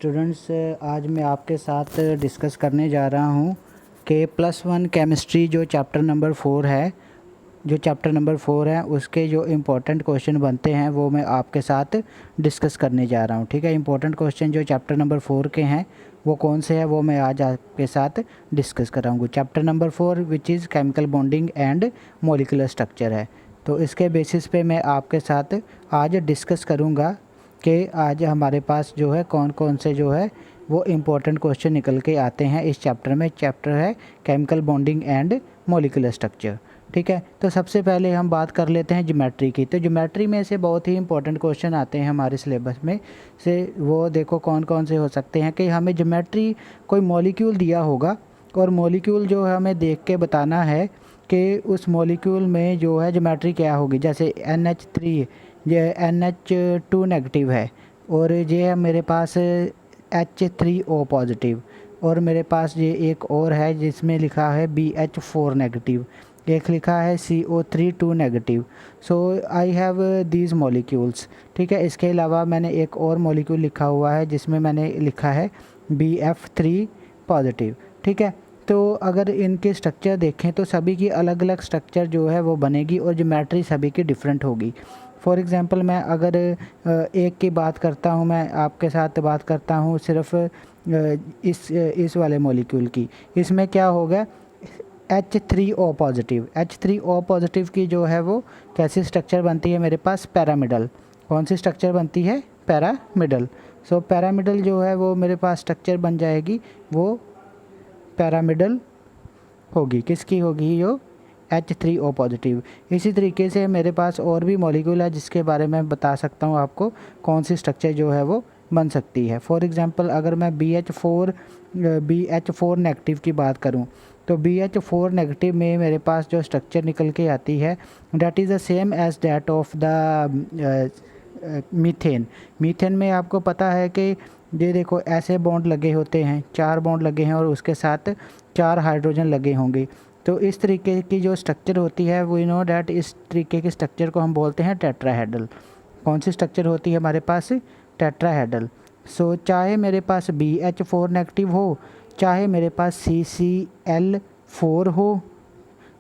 Students, आज मैं आपके साथ डिस्कस करने जा रहा हूँ कि +1 केमिस्ट्री जो चैप्टर नंबर 4 है उसके जो इम्पोर्टेंट क्वेश्चन बनते हैं वो मैं आपके साथ डिस्कस करने जा रहा हूँ। ठीक है, इम्पोर्टेंट क्वेश्चन जो चैप्टर नंबर 4 के हैं वो कौन से हैं वो मैं आज आपके साथ डिस्कस कराऊँगा। Chapter number 4 which is chemical bonding and molecular structure है। तो इसके बेसिस पे मैं आपके साथ आज डिस्कस करूँगा कि आज हमारे पास जो है कौन कौन से जो है वो इम्पोर्टेंट क्वेश्चन निकल के आते हैं इस चैप्टर में। चैप्टर है chemical bonding and molecular structure. ठीक है, तो सबसे पहले हम बात कर लेते हैं ज्योमेट्री की। तो ज्योमेट्री में से बहुत ही इंपॉर्टेंट क्वेश्चन आते हैं हमारे सिलेबस में से। वो देखो कौन कौन से हो सकते हैं कि हमें ज्योमेट्री कोई मॉलिक्यूल दिया होगा और मॉलिक्यूल जो है हमें देख के बताना है कि उस मॉलिक्यूल में जो है ज्योमेट्री क्या होगी। जैसे NH3 ये NH2 नेगेटिव है और ये है मेरे पास H3O पॉजिटिव, और मेरे पास ये एक और है जिसमें लिखा है BH4 नेगेटिव, एक लिखा है CO3 negative. So I have these molecules. ठीक है, इसके अलावा मैंने एक और मॉलिक्यूल लिखा हुआ है जिसमें मैंने लिखा है BF3 पॉजिटिव। ठीक है, तो अगर इनके स्ट्रक्चर देखें तो सभी की अलग अलग स्ट्रक्चर जो है वो बनेगी और ज्योमेट्री सभी की डिफरेंट होगी। फॉर एग्ज़ाम्पल मैं अगर एक की बात करता हूँ, मैं आपके साथ बात करता हूँ सिर्फ इस वाले मॉलिक्यूल की। इसमें क्या होगा, H3O पॉजिटिव। H3O पॉजिटिव की जो है वो कैसी स्ट्रक्चर बनती है मेरे पास, पैरामिडल। कौन सी स्ट्रक्चर बनती है, पैरामिडल। सो पैरामिडल जो है वो मेरे पास स्ट्रक्चर बन जाएगी, वो पैरामिडल होगी। किसकी होगी, यो H3O पॉजिटिव। इसी तरीके से मेरे पास और भी मॉलिक्यूल है जिसके बारे में बता सकता हूँ आपको कौन सी स्ट्रक्चर जो है वो बन सकती है। फॉर एग्ज़ाम्पल अगर मैं BH4 नेगेटिव की बात करूँ तो BH4 नेगेटिव में मेरे पास जो स्ट्रक्चर निकल के आती है that is the same as that of the methane. Methane में आपको पता है कि ये देखो ऐसे बॉन्ड लगे होते हैं, 4 बॉन्ड लगे हैं और उसके साथ 4 हाइड्रोजन लगे होंगे। तो इस तरीके की जो स्ट्रक्चर होती है वी नो डैट इस तरीके की स्ट्रक्चर को हम बोलते हैं टेट्राहेड्रल। कौन सी स्ट्रक्चर होती है हमारे पास, टेट्राहेड्रल। सो चाहे मेरे पास BH4 नेगेटिव हो, चाहे मेरे पास CCl4 हो,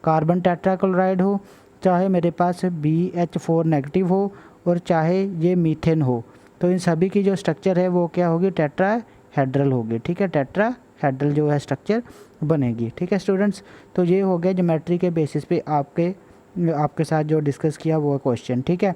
कार्बन टेट्राक्लोराइड हो, चाहे मेरे पास BH4 नेगेटिव हो और चाहे ये मीथेन हो, तो इन सभी की जो स्ट्रक्चर है वो क्या होगी, टेट्राहेड्रल होगी। ठीक है, टेट्राहेड्रल जो है स्ट्रक्चर बनेगी। ठीक है स्टूडेंट्स, तो ये हो गया ज्योमेट्री के बेसिस पे आपके साथ जो डिस्कस किया वो क्वेश्चन। ठीक है,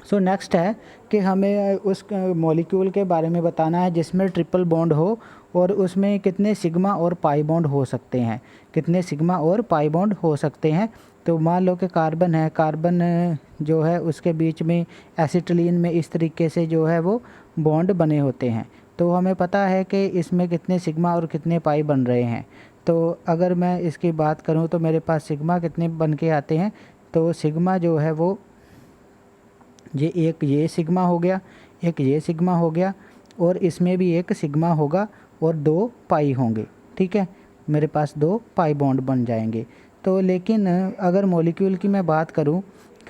सो नेक्स्ट है कि हमें उस मॉलिक्यूल के बारे में बताना है जिसमें ट्रिपल बॉन्ड हो और उसमें कितने सिग्मा और पाई बॉन्ड हो सकते हैं, कितने सिग्मा और पाई बॉन्ड हो सकते हैं। तो मान लो कि कार्बन है, कार्बन जो है उसके बीच में एसिटिलीन में इस तरीके से जो है वो बॉन्ड बने होते हैं। तो हमें पता है कि इसमें कितने सिग्मा और कितने पाई बन रहे हैं। तो अगर मैं इसकी बात करूं तो मेरे पास सिग्मा कितने बन के आते हैं, तो सिग्मा जो है वो ये सिग्मा हो गया, एक ये सिग्मा हो गया और इसमें भी एक सिग्मा होगा और 2 पाई होंगे। ठीक है, मेरे पास 2 पाई बॉन्ड बन जाएंगे। तो लेकिन अगर मॉलिक्यूल की मैं बात करूं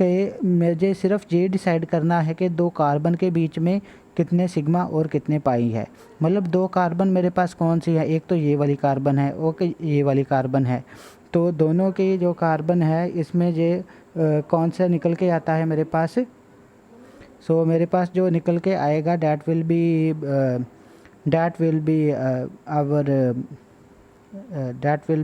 कि मुझे सिर्फ ये डिसाइड करना है कि 2 कार्बन के बीच में कितने सिग्मा और कितने पाई है। मतलब 2 कार्बन मेरे पास कौन सी है, एक तो ये वाली कार्बन है और ये वाली कार्बन है। तो दोनों के जो कार्बन है इसमें ये कौन सा निकल के आता है मेरे पास। सो मेरे पास जो निकल के आएगा दैट विल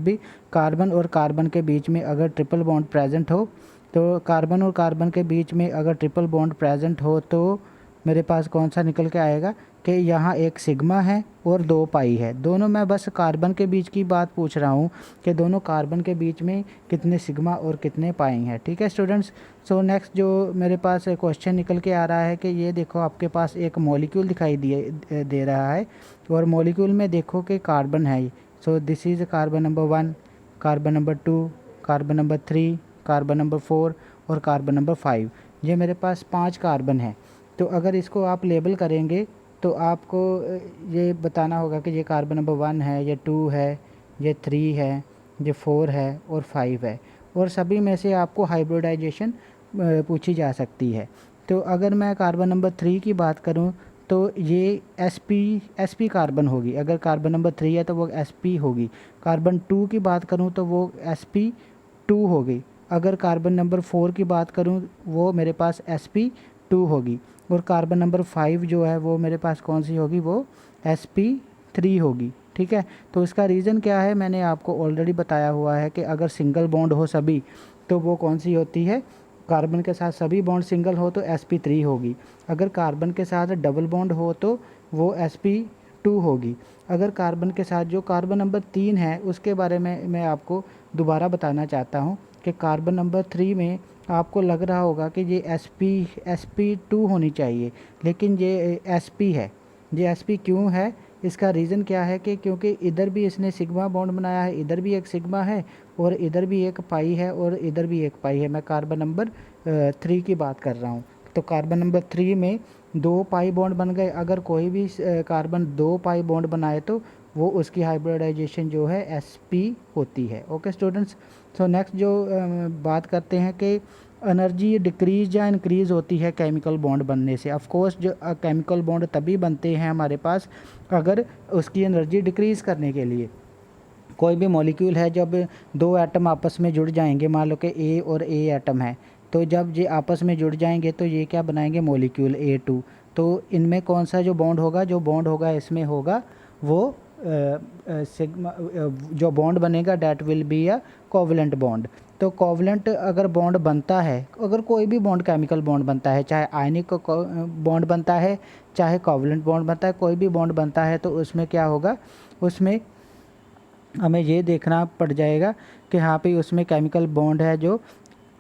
बी कार्बन और कार्बन के बीच में अगर ट्रिपल बॉन्ड प्रेजेंट हो, तो कार्बन और कार्बन के बीच में अगर ट्रिपल बॉन्ड प्रेजेंट हो तो मेरे पास कौन सा निकल के आएगा कि यहाँ एक सिग्मा है और 2 पाई है। दोनों मैं बस कार्बन के बीच की बात पूछ रहा हूँ कि दोनों कार्बन के बीच में कितने सिग्मा और कितने पाई हैं। ठीक है स्टूडेंट्स, सो नेक्स्ट जो मेरे पास क्वेश्चन निकल के आ रहा है कि ये देखो आपके पास एक मॉलिक्यूल दिखाई दे रहा है और मॉलिक्यूल में देखो कि कार्बन है। So this is carbon number 1, carbon number 2, carbon number 3, carbon number 4 और कार्बन नंबर 5। ये मेरे पास 5 कार्बन है। तो अगर इसको आप लेबल करेंगे तो आपको ये बताना होगा कि ये कार्बन नंबर 1 है, ये 2 है, ये 3 है, ये 4 है और 5 है। और सभी में से आपको हाइब्रिडाइजेशन पूछी जा सकती है। तो अगर मैं कार्बन नंबर 3 की बात करूं तो ये sp कार्बन होगी। अगर कार्बन नंबर 3 है तो वो sp होगी। कार्बन 2 की बात करूँ तो वो sp2 होगी। अगर कार्बन नंबर 4 की बात करूँ वो मेरे पास sp2 होगी। और कार्बन नंबर 5 जो है वो मेरे पास कौन सी होगी, वो sp3 होगी। ठीक है, तो इसका रीज़न क्या है मैंने आपको ऑलरेडी बताया हुआ है कि अगर सिंगल बॉन्ड हो सभी तो वो कौन सी होती है, कार्बन के साथ सभी बॉन्ड सिंगल हो तो sp3 होगी। अगर कार्बन के साथ डबल बॉन्ड हो तो वो sp2 होगी। अगर कार्बन के साथ जो कार्बन नंबर 3 है उसके बारे में मैं आपको दोबारा बताना चाहता हूँ कि कार्बन नंबर 3 में आपको लग रहा होगा कि ये sp2 होनी चाहिए, लेकिन ये sp है। ये sp क्यों है, इसका रीज़न क्या है कि क्योंकि इधर भी इसने सिग्मा बॉन्ड बनाया है, इधर भी एक सिग्मा है और इधर भी एक पाई है और इधर भी एक पाई है। मैं कार्बन नंबर 3 की बात कर रहा हूँ। तो कार्बन नंबर 3 में 2 पाई बॉन्ड बन गए। अगर कोई भी कार्बन 2 पाई बॉन्ड बनाए तो वो उसकी हाइब्रिडाइजेशन जो है sp होती है। ओके स्टूडेंट्स, सो नेक्स्ट जो बात करते हैं कि एनर्जी डिक्रीज या इंक्रीज़ होती है केमिकल बॉन्ड बनने से। ऑफ कोर्स जो केमिकल बॉन्ड तभी बनते हैं हमारे पास अगर उसकी एनर्जी डिक्रीज़ करने के लिए। कोई भी मॉलिक्यूल है, जब दो एटम आपस में जुड़ जाएंगे, मान लो कि ए और ए एटम है, तो जब ये आपस में जुड़ जाएंगे तो ये क्या बनाएंगे, मॉलिक्यूल A2। तो इनमें कौन सा जो बॉन्ड होगा, जो बॉन्ड होगा इसमें होगा वो सिग्मा, जो बॉन्ड बनेगा that will be a covalent bond. तो कोवलेंट अगर बॉन्ड बनता है, अगर कोई भी बॉन्ड केमिकल बॉन्ड बनता है, चाहे आयनिक बॉन्ड बनता है चाहे कोवलेंट बॉन्ड बनता है, कोई भी बॉन्ड बनता है तो उसमें क्या होगा, उसमें हमें ये देखना पड़ जाएगा कि हाँ पे उसमें केमिकल बॉन्ड है जो,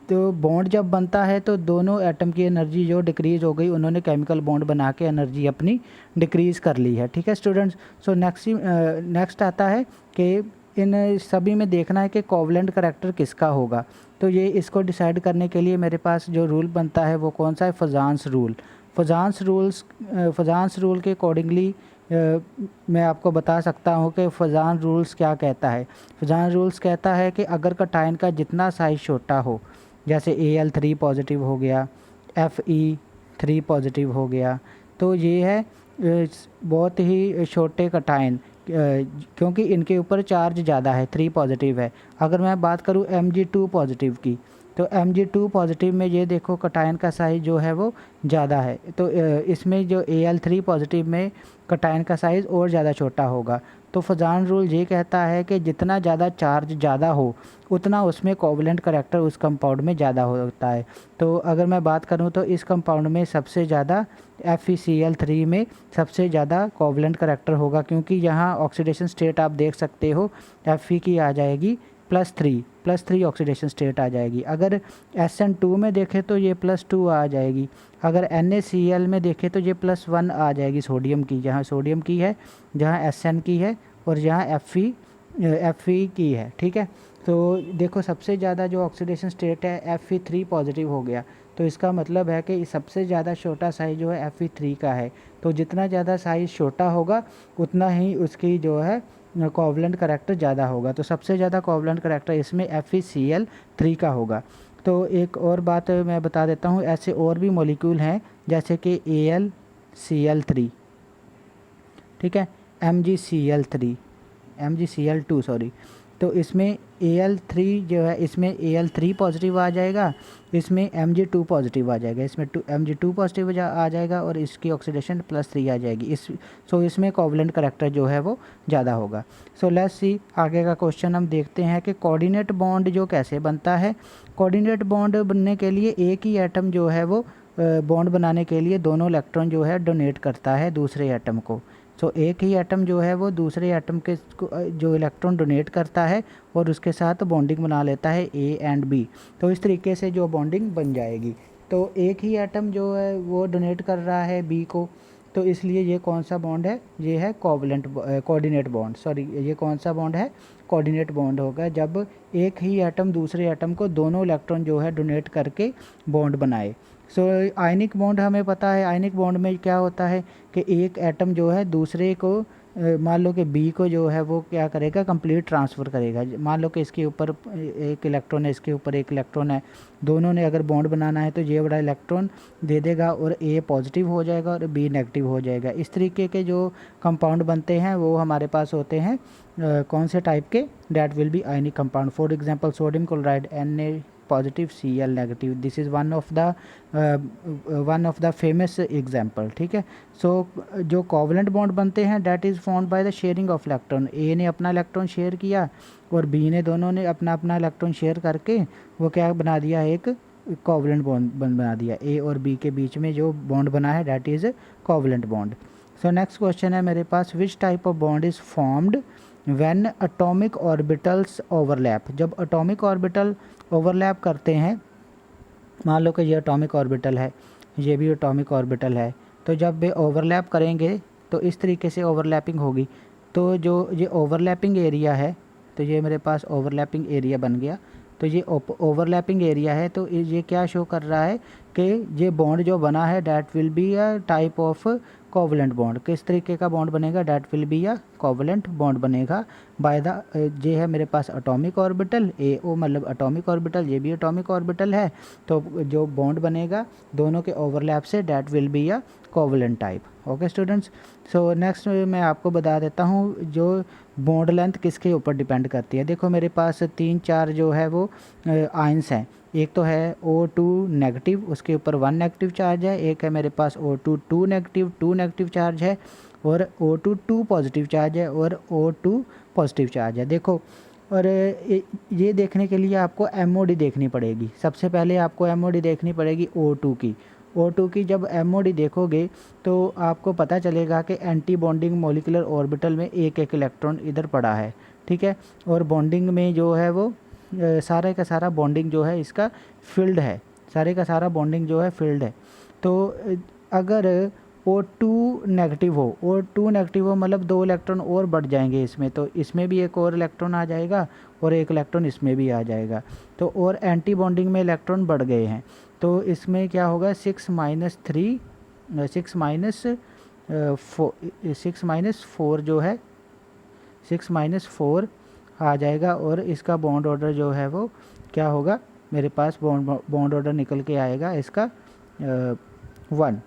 तो बॉन्ड जब बनता है तो दोनों एटम की एनर्जी जो डिक्रीज़ हो गई, उन्होंने केमिकल बॉन्ड बना के एनर्जी अपनी डिक्रीज़ कर ली है। ठीक है स्टूडेंट्स, सो नेक्स्ट आता है कि इन सभी में देखना है कि कोवलेंट करैक्टर किसका होगा। तो ये इसको डिसाइड करने के लिए मेरे पास जो रूल बनता है वो कौन सा है, फजांस रूल। फजांस रूल के अकॉर्डिंगली मैं आपको बता सकता हूँ कि फजान रूल्स क्या कहता है। फजान रूल्स कहता है कि अगर कटायन का जितना साइज़ छोटा हो, जैसे Al3 पॉजिटिव हो गया, Fe3 पॉजिटिव हो गया, तो ये है बहुत ही छोटे कटायन, क्योंकि इनके ऊपर चार्ज ज़्यादा है, 3 पॉजिटिव है। अगर मैं बात करूँ Mg2 पॉजिटिव की, तो Mg2 पॉजिटिव में ये देखो कटायन का साइज़ जो है वो ज़्यादा है, तो इसमें जो Al3 पॉजिटिव में कटायन का साइज़ और ज़्यादा छोटा होगा। तो फजान रूल ये कहता है कि जितना ज़्यादा चार्ज ज़्यादा हो उतना उसमें कोवलेंट करैक्टर उस कंपाउंड में ज़्यादा होता है। तो अगर मैं बात करूँ तो इस कंपाउंड में सबसे ज़्यादा FeCl3 में सबसे ज़्यादा कोवलेंट करैक्टर होगा, क्योंकि यहाँ ऑक्सीडेशन स्टेट आप देख सकते हो Fe की आ जाएगी +3 ऑक्सीडेशन स्टेट आ जाएगी। अगर SN2 में देखें तो ये +2 आ जाएगी। अगर NaCl में देखें तो ये +1 आ जाएगी सोडियम की, जहाँ सोडियम की है, जहाँ Sn की है और जहाँ Fe की है। ठीक है, तो देखो सबसे ज़्यादा जो ऑक्सीडेशन स्टेट है Fe3 पॉजिटिव हो गया, तो इसका मतलब है कि सबसे ज़्यादा छोटा साइज़ जो है Fe3 का है। तो जितना ज़्यादा साइज़ छोटा होगा उतना ही उसकी जो है कोवलेंट करैक्टर ज़्यादा होगा। तो सबसे ज़्यादा कोवलेंट करैक्टर इसमें FeCl3 का होगा। तो एक और बात मैं बता देता हूँ, ऐसे और भी मॉलिक्यूल हैं जैसे कि AlCl3, ठीक है, MgCl2 सॉरी, तो इसमें Al3 जो है, इसमें Al3 पॉजिटिव आ जाएगा, इसमें Mg2 पॉजिटिव आ जाएगा, इसमें Mg2 पॉजिटिव आ जाएगा और इसकी ऑक्सीडेशन +3 आ जाएगी। इसमें कोवलेंट करैक्टर जो है वो ज़्यादा होगा। सो लेट्स सी आगे का क्वेश्चन हम देखते हैं कि कोऑर्डिनेट बॉन्ड जो कैसे बनता है। कोऑर्डिनेट बॉन्ड बनने के लिए एक ही एटम जो है वो बॉन्ड बनाने के लिए दोनों इलेक्ट्रॉन जो है डोनेट करता है दूसरे एटम को। सो एक ही एटम जो है वो दूसरे एटम के जो इलेक्ट्रॉन डोनेट करता है और उसके साथ बॉन्डिंग बना लेता है A एंड B। तो इस तरीके से जो बॉन्डिंग बन जाएगी, तो एक ही एटम जो है वो डोनेट कर रहा है B को, तो इसलिए ये कौन सा बॉन्ड है, ये है कोऑर्डिनेट बॉन्ड। सॉरी, ये कौन सा बॉन्ड है, कोऑर्डिनेट बॉन्ड होगा जब एक ही एटम दूसरे एटम को दोनों इलेक्ट्रॉन जो है डोनेट करके बॉन्ड बनाए। सो आयनिक बॉन्ड हमें पता है, आयनिक बॉन्ड में क्या होता है कि एक एटम जो है दूसरे को मान लो कि बी को जो है वो क्या करेगा, कंप्लीट ट्रांसफ़र करेगा। मान लो कि इसके ऊपर एक इलेक्ट्रॉन है, इसके ऊपर एक इलेक्ट्रॉन है, दोनों ने अगर बॉन्ड बनाना है तो ये बड़ा इलेक्ट्रॉन दे देगा और ए पॉजिटिव हो जाएगा और बी नेगेटिव हो जाएगा। इस तरीके के जो कंपाउंड बनते हैं वो हमारे पास होते हैं कौन से टाइप के, that will be ionic compound. For example sodium chloride Na positive Cl negative, this is one of the famous example. ठीक है। सो जो कोवलेंट बॉन्ड बनते हैं that is formed by the sharing of electron. A ने अपना electron share किया और B ने, दोनों ने अपना अपना इलेक्ट्रॉन शेयर करके वो क्या बना दिया, एक कोवलेंट बॉन्ड बना दिया। ए और बी के बीच में जो बॉन्ड बना है that is covalent bond. So next question है मेरे पास, which type of bond is formed when atomic orbitals overlap. जब एटॉमिक ऑर्बिटल ओवरलैप करते हैं, मान लो कि ये एटॉमिक ऑर्बिटल है, ये भी एटॉमिक ऑर्बिटल है, तो जब वे ओवरलैप करेंगे तो इस तरीके से ओवरलैपिंग होगी। तो जो ये ओवरलैपिंग एरिया है, तो ये मेरे पास ओवरलैपिंग एरिया बन गया। तो ये ओवरलैपिंग एरिया है, तो ये क्या शो कर रहा है कि ये बॉन्ड जो बना है that will be a type of covalent bond. किस तरीके का बॉन्ड बनेगा, that will be a covalent bond बनेगा बाय द, ये है मेरे पास एटॉमिक ऑर्बिटल ए ओ, मतलब एटॉमिक ऑर्बिटल, ये भी एटॉमिक ऑर्बिटल है, तो जो बॉन्ड बनेगा दोनों के overlap say that will be a covalent type. Okay students. So next मैं आपको बता देता हूँ जो बॉन्ड लेंथ किसके ऊपर डिपेंड करती है। देखो मेरे पास 3-4 जो है वो आयंस हैं। एक तो है O2 नेगेटिव, उसके ऊपर 1 नेगेटिव चार्ज है। एक है मेरे पास O2 2 नेगेटिव, 2 नेगेटिव चार्ज है। और O2 2 पॉजिटिव चार्ज है और O2 पॉजिटिव चार्ज है। देखो, और ये देखने के लिए आपको MOD देखनी पड़ेगी। सबसे पहले आपको MOD देखनी पड़ेगी O2 की। O2 की जब MOD देखोगे तो आपको पता चलेगा कि एंटी बॉन्डिंग मॉलिक्यूलर ऑर्बिटल में एक एक इलेक्ट्रॉन इधर पड़ा है। ठीक है। और बॉन्डिंग में जो है वो सारे का सारा बॉन्डिंग जो है इसका फील्ड है, सारे का सारा बॉन्डिंग जो है फील्ड है। तो अगर O2 नेगेटिव हो, O2 नेगेटिव हो मतलब 2 इलेक्ट्रॉन और बढ़ जाएंगे इसमें, तो इसमें भी एक और इलेक्ट्रॉन आ जाएगा और एक इलेक्ट्रॉन इसमें भी आ जाएगा। तो और एंटी बॉन्डिंग में इलेक्ट्रॉन बढ़ गए हैं, तो इसमें क्या होगा, 6 माइनस 4 जो है 6 माइनस 4 आ जाएगा और इसका बॉन्ड ऑर्डर जो है वो क्या होगा, मेरे पास बॉन्ड ऑर्डर निकल के आएगा इसका 1।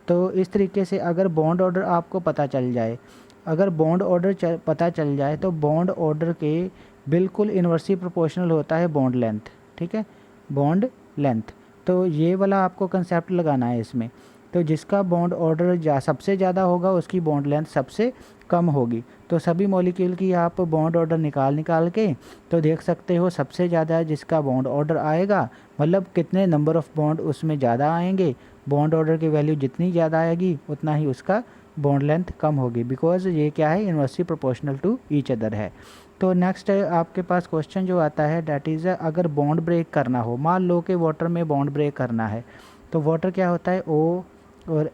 तो इस तरीके से अगर बॉन्ड ऑर्डर आपको पता चल जाए, अगर बॉन्ड ऑर्डर पता चल जाए तो बॉन्ड ऑर्डर के बिल्कुल इन्वर्सली प्रोपोर्शनल होता है बॉन्ड लेंथ। ठीक है, बॉन्ड लेंथ। तो ये वाला आपको कंसेप्ट लगाना है इसमें। तो जिसका बॉन्ड ऑर्डर सबसे ज़्यादा होगा उसकी बॉन्ड लेंथ सबसे कम होगी। तो सभी मॉलिक्यूल की आप बॉन्ड ऑर्डर निकाल के तो देख सकते हो सबसे ज़्यादा जिसका बॉन्ड ऑर्डर आएगा, मतलब कितने नंबर ऑफ़ बॉन्ड उसमें ज़्यादा आएंगे, बॉन्ड ऑर्डर की वैल्यू जितनी ज़्यादा आएगी उतना ही उसका बॉन्ड लेंथ कम होगी, बिकॉज ये क्या है, inversely proportional to each other है। तो नेक्स्ट आपके पास क्वेश्चन जो आता है डैट इज़ अगर बॉन्ड ब्रेक करना हो, मान लो कि वाटर में बॉन्ड ब्रेक करना है, तो वाटर क्या होता है, O और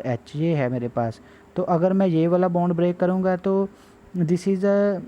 H ये है मेरे पास। तो अगर मैं ये वाला बॉन्ड ब्रेक करूँगा तो this is a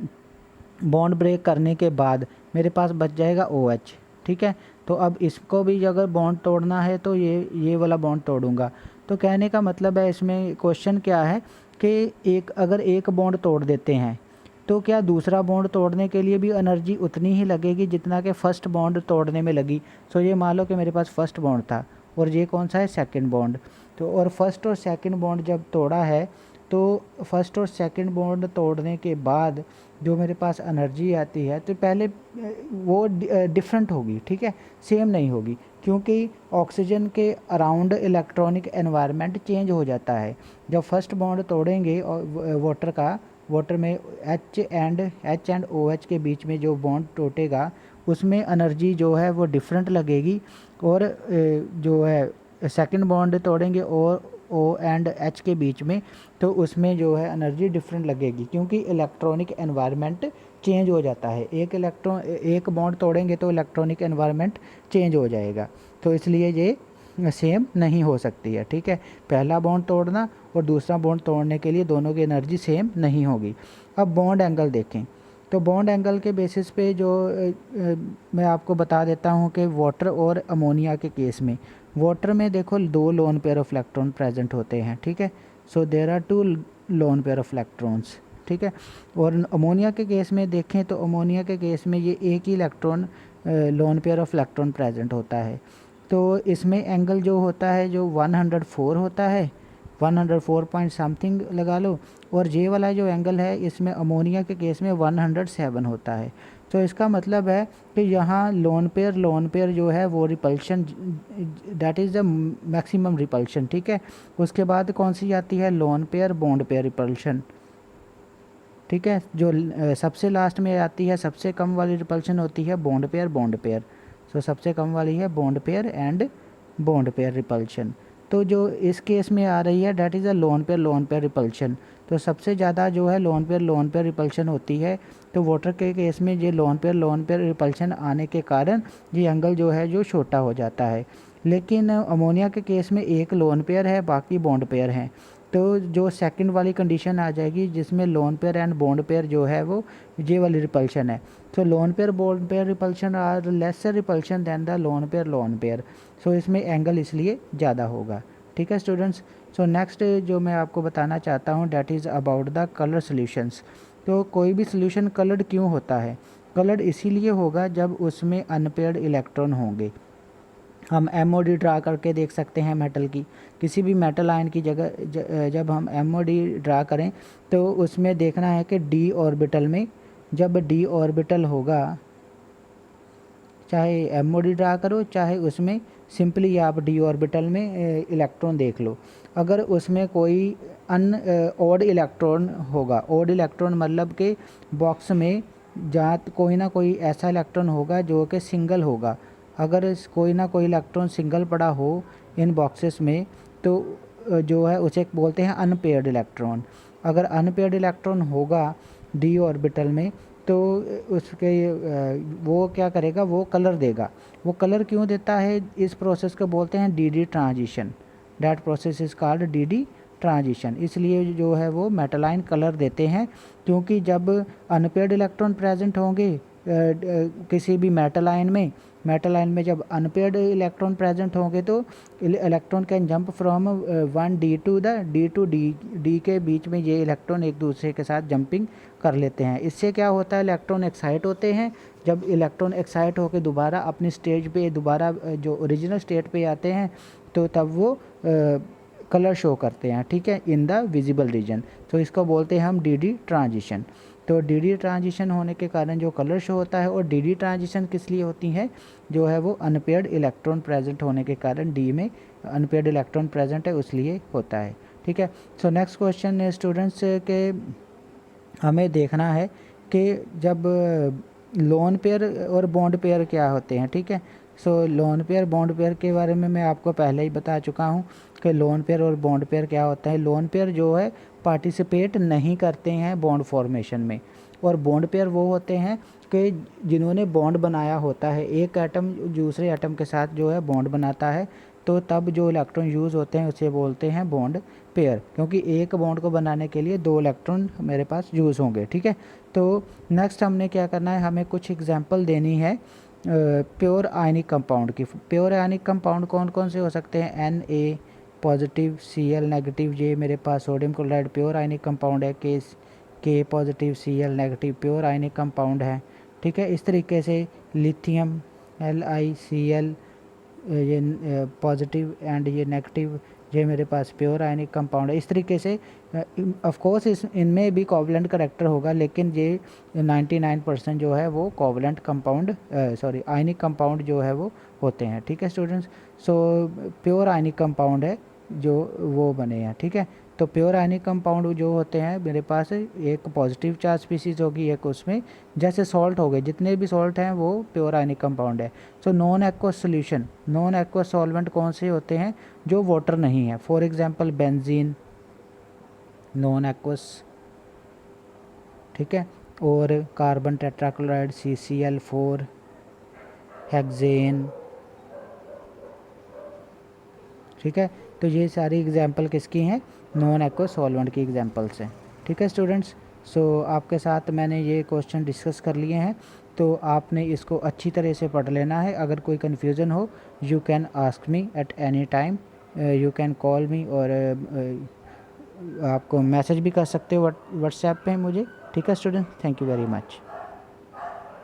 bond break करने के बाद मेरे पास बच जाएगा OH। ठीक है। तो अब इसको भी अगर बॉन्ड तोड़ना है तो ये वाला बॉन्ड तोड़ूंगा। तो कहने का मतलब है इसमें क्वेश्चन क्या है कि अगर एक बॉन्ड तोड़ देते हैं तो क्या दूसरा बॉन्ड तोड़ने के लिए भी एनर्जी उतनी ही लगेगी जितना कि फ़र्स्ट बॉन्ड तोड़ने में लगी। सो ये मान लो कि मेरे पास फर्स्ट बॉन्ड था और ये कौन सा है, सेकंड बॉन्ड। तो और फर्स्ट और सेकंड बॉन्ड जब तोड़ा है तो फर्स्ट और सेकंड बॉन्ड तोड़ने के बाद जो मेरे पास एनर्जी आती है तो पहले वो डिफरेंट होगी। ठीक है, सेम नहीं होगी, क्योंकि ऑक्सीजन के अराउंड इलेक्ट्रॉनिक एनवायरनमेंट चेंज हो जाता है। जब फर्स्ट बॉन्ड तोड़ेंगे और वाटर में H एंड OH के बीच में जो बॉन्ड टूटेगा उसमें एनर्जी जो है वो डिफरेंट लगेगी। और जो है सेकंड बॉन्ड तोड़ेंगे और O एंड H के बीच में, तो उसमें जो है एनर्जी डिफरेंट लगेगी, क्योंकि इलेक्ट्रॉनिक एनवायरनमेंट चेंज हो जाता है। एक बॉन्ड तोड़ेंगे तो इलेक्ट्रॉनिक एनवायरनमेंट चेंज हो जाएगा, तो इसलिए ये सेम नहीं हो सकती है। ठीक है, पहला बॉन्ड तोड़ना और दूसरा बॉन्ड तोड़ने के लिए दोनों की एनर्जी सेम नहीं होगी। अब बॉन्ड एंगल देखें, तो बॉन्ड एंगल के बेसिस पे जो मैं आपको बता देता हूँ कि वाटर और अमोनिया के केस में, वाटर में देखो 2 lone pair of electron present होते हैं। ठीक है, so there are 2 lone pair of electrons, ठीक है। और अमोनिया के केस में देखें तो अमोनिया के केस में ये एक ही electron lone pair of electron present होता है। तो इसमें एंगल जो होता है जो 104 होता है, 104 पॉइंट समथिंग लगा लो, और जे वाला जो एंगल है इसमें अमोनिया के केस में 107 होता है। तो इसका मतलब है कि यहाँ लोन पेयर जो है वो repulsion, that is the maximum repulsion, ठीक है। उसके बाद कौन सी आती है, loan pair bond pair repulsion, ठीक है। जो सबसे लास्ट में आती है, सबसे कम वाली रिपल्शन होती है बॉन्ड पेयर। सो सबसे कम वाली है bond pair and bond pair repulsion. तो जो इस केस में आ रही है that is a lone pair repulsion. तो सबसे ज़्यादा जो है लोन पेयर रिपल्शन होती है। तो वाटर के केस में ये लोन पेयर रिपल्शन आने के कारण ये एंगल जो है जो छोटा हो जाता है। लेकिन अमोनिया के केस में एक लोन पेयर है, बाकी बॉन्ड पेयर हैं। तो जो सेकंड वाली कंडीशन आ जाएगी जिसमें lone pair and bond pair जो है वो ये वाली रिपल्शन है। तो lone pair bond pair repulsion are lesser repulsion than the lone pair. So इसमें एंगल इसलिए ज़्यादा होगा, ठीक है स्टूडेंट्स। सो नेक्स्ट जो मैं आपको बताना चाहता हूँ that is about the colour solutions. तो कोई भी सोल्यूशन कलर्ड क्यों होता है, कलर्ड इसीलिए होगा जब उसमें अनपेयर्ड इलेक्ट्रॉन होंगे। हम MOD ड्रा करके देख सकते हैं मेटल की, किसी भी मेटल आयन की जगह जब हम MOD ड्रा करें तो उसमें देखना है कि D ऑर्बिटल में, जब D ऑर्बिटल होगा, चाहे MOD ड्रा करो चाहे उसमें सिंपली आप D ऑर्बिटल में इलेक्ट्रॉन देख लो, अगर उसमें कोई ऑड इलेक्ट्रॉन होगा, ऑड इलेक्ट्रॉन मतलब कि बॉक्स में जहाँ कोई ना कोई ऐसा इलेक्ट्रॉन होगा जो कि सिंगल होगा, अगर कोई ना कोई इलेक्ट्रॉन सिंगल पड़ा हो इन बॉक्सेस में तो जो है उसे बोलते हैं अनपेयर्ड इलेक्ट्रॉन। अगर अनपेयर्ड इलेक्ट्रॉन होगा D ऑर्बिटल में तो उसके वो क्या करेगा, वो कलर देगा। वो कलर क्यों देता है, इस प्रोसेस को बोलते हैं DD transition, that process is called DD transition. इसलिए जो है वो मेटलाइन कलर देते हैं, क्योंकि जब अनपेयर्ड इलेक्ट्रॉन प्रेजेंट होंगे किसी भी मेटल आयन में जब अनपेयर्ड इलेक्ट्रॉन प्रेजेंट होंगे तो electron can jump from 1D to D के बीच में ये इलेक्ट्रॉन एक दूसरे के साथ जंपिंग कर लेते हैं। इससे क्या होता है, इलेक्ट्रॉन एक्साइट होते हैं। जब इलेक्ट्रॉन एक्साइट होकर दोबारा अपनी स्टेज पे दोबारा जो ओरिजिनल स्टेट पे आते हैं तो तब वो कलर शो करते हैं, ठीक है, इन द विजिबल रीजन। तो इसको बोलते हैं हम DD ट्रांजिशन। तो DD ट्रांजिशन होने के कारण जो कलर शो होता है, और DD ट्रांजिशन किस लिए होती है, जो है वो अनपेयर्ड इलेक्ट्रॉन प्रेजेंट होने के कारण D में अनपेयर्ड इलेक्ट्रॉन प्रेजेंट है उसलिए होता है, ठीक है। सो नेक्स्ट क्वेश्चन स्टूडेंट्स के हमें देखना है कि जब लोन पेयर और बॉन्ड पेयर क्या होते हैं, ठीक है। सो लोन पेयर बॉन्ड पेयर के बारे में मैं आपको पहले ही बता चुका हूँ कि लोन पेयर और बॉन्ड पेयर क्या होता है। लोन पेयर जो है पार्टिसिपेट नहीं करते हैं बॉन्ड फॉर्मेशन में, और बॉन्ड पेयर वो होते हैं कि जिन्होंने बॉन्ड बनाया होता है, एक एटम दूसरे एटम के साथ जो है बॉन्ड बनाता है, तो तब जो इलेक्ट्रॉन यूज़ होते हैं उसे बोलते हैं बॉन्ड पेयर, क्योंकि एक बॉन्ड को बनाने के लिए 2 इलेक्ट्रॉन मेरे पास यूज़ होंगे, ठीक है। तो नेक्स्ट हमने क्या करना है, हमें कुछ एग्जांपल देनी है प्योर आयनिक कंपाउंड की। प्योर आयनिक कंपाउंड कौन कौन से हो सकते हैं, Na पॉजिटिव, Cl नेगेटिव, ये मेरे पास sodium chloride pure ionic compound है, K positive, Cl negative pure ionic compound है, ठीक है। इस तरीके से लिथियम LiCl ये पॉजिटिव एंड ये नेगेटिव, ये मेरे पास प्योर आयनिक कंपाउंड है। इस तरीके से ऑफ कोर्स इनमें भी कोवलेंट करेक्टर होगा, लेकिन ये 99% जो है वो कोवलेंट कंपाउंड आयनिक कंपाउंड जो है वो होते हैं, ठीक है students. So pure ionic compound है जो वो बने हैं, ठीक है। तो प्योर आयनिक कंपाउंड जो होते हैं मेरे पास एक पॉजिटिव चार्ज स्पीसीज होगी, एक उसमें जैसे सॉल्ट हो गए, जितने भी सॉल्ट हैं वो प्योर आयनिक कंपाउंड है। So non aqueous solution, non aqueous solvent कौन से होते हैं, जो वाटर नहीं है, for example benzene non aqueous, ठीक है, और कार्बन टेट्राक्लोराइड CCl4, हेक्सेन, ठीक है। तो ये सारी एग्जांपल किसकी हैं, नॉन एक्वस सॉल्वेंट की एग्जांपल्स हैं, ठीक है स्टूडेंट्स। सो आपके साथ मैंने ये क्वेश्चन डिस्कस कर लिए हैं, तो आपने इसको अच्छी तरह से पढ़ लेना है। अगर कोई कन्फ्यूज़न हो you can ask me at any time, you can call मी और आपको मैसेज भी कर सकते हो व्हाट्सएप पे मुझे। ठीक है student, thank you very much.